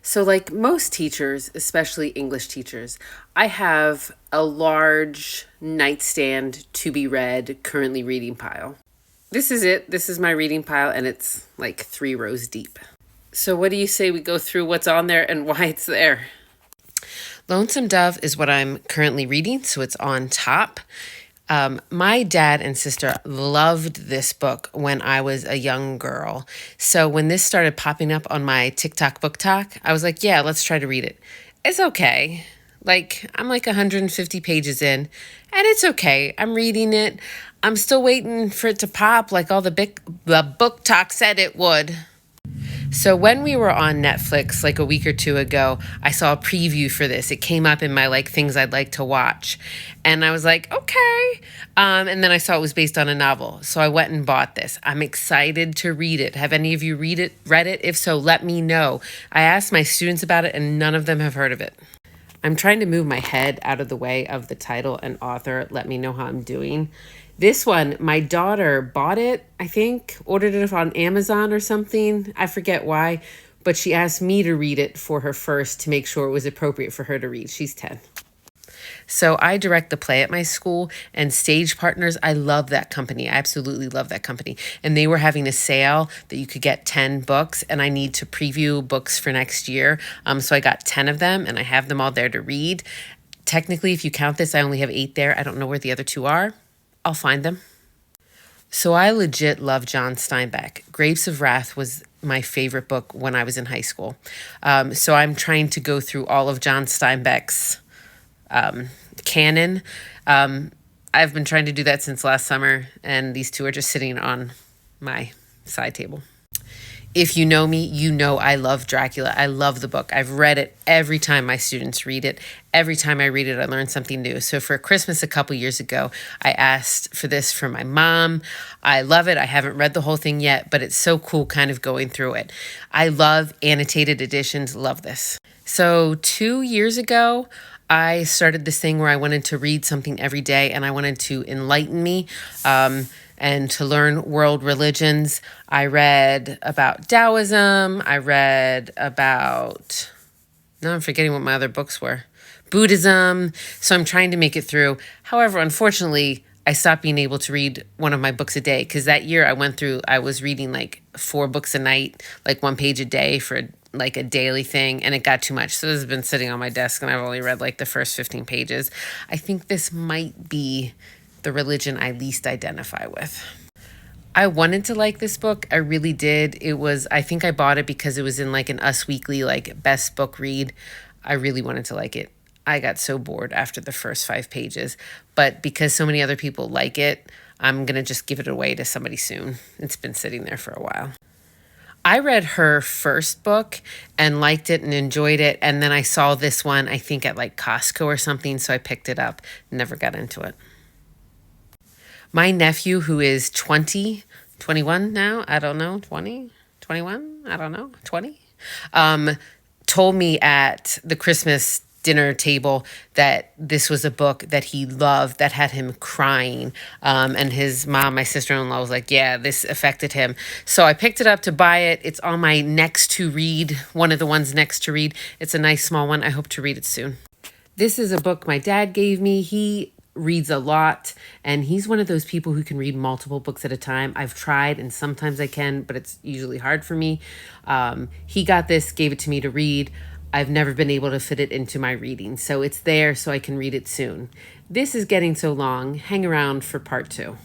So, like most teachers, especially English teachers, I have a large nightstand to be read, currently reading pile. This is it. This is my reading pile, and it's like 3 rows deep. So, what do you say we go through what's on there and why it's there? Lonesome Dove is what I'm currently reading, so it's on top. My dad and sister loved this book when I was a young girl. So when this started popping up on my TikTok book talk, I was like, yeah, let's try to read it. It's okay. I'm like 150 pages in, and it's okay. I'm reading it. I'm still waiting for it to pop like all the book talk said it would. So when we were on Netflix like a week or two ago, I saw a preview for this. It came up in my like things I'd like to watch. And I was like, okay. And then I saw it was based on a novel. So I went and bought this. I'm excited to read it. Have any of you read it? If so, let me know. I asked my students about it and none of them have heard of it. I'm trying to move my head out of the way of the title and author. Let me know how I'm doing. This one, my daughter bought it, I think, ordered it on Amazon or something. I forget why, but she asked me to read it for her first to make sure it was appropriate for her to read. She's 10. So I direct the play at my school, and Stage Partners, I love that company. I absolutely love that company. And they were having a sale that you could get 10 books, and I need to preview books for next year. So I got 10 of them, and I have them all there to read. Technically, if you count this, I only have 8 there. I don't know where the other 2 are. I'll find them. So I legit love John Steinbeck. Grapes of Wrath was my favorite book when I was in high school. So I'm trying to go through all of John Steinbeck's canon. I've been trying to do that since last summer, and these 2 are just sitting on my side table. If you know me, you know I love Dracula. I love the book. I've read it every time my students read it. Every time I read it, I learn something new. So for Christmas a couple years ago, I asked for this for my mom. I love it. I haven't read the whole thing yet, but it's so cool kind of going through it. I love annotated editions. Love this. So 2 years ago, I started this thing where I wanted to read something every day, and I wanted to enlighten me. And to learn world religions. I read about Taoism. I read about, now I'm forgetting what my other books were, Buddhism. So I'm trying to make it through. However, unfortunately, I stopped being able to read one of my books a day because that year I was reading like 4 books a night, like 1 page a day for like a daily thing, and it got too much. So this has been sitting on my desk and I've only read like the first 15 pages. I think this might be the religion I least identify with. I wanted to like this book. I really did. I think I bought it because it was in like an Us Weekly, like best book read. I really wanted to like it. I got so bored after the first 5 pages, but because so many other people like it, I'm going to just give it away to somebody soon. It's been sitting there for a while. I read her first book and liked it and enjoyed it. And then I saw this one, I think at like Costco or something. So I picked it up, never got into it. My nephew, who is 21 now, I don't know, 20, 21, I don't know, 20, told me at the Christmas dinner table that this was a book that he loved that had him crying. And his mom, my sister-in-law, was like, yeah, this affected him. So I picked it up to buy it. It's on my next to read, one of the ones next to read. It's a nice small one. I hope to read it soon. This is a book my dad gave me. He reads a lot, and he's one of those people who can read multiple books at a time. I've tried, and sometimes I can, but it's usually hard for me. He got this, gave it to me to read. I've never been able to fit it into my reading, so it's there so I can read it soon. This is getting so long. Hang around for part 2.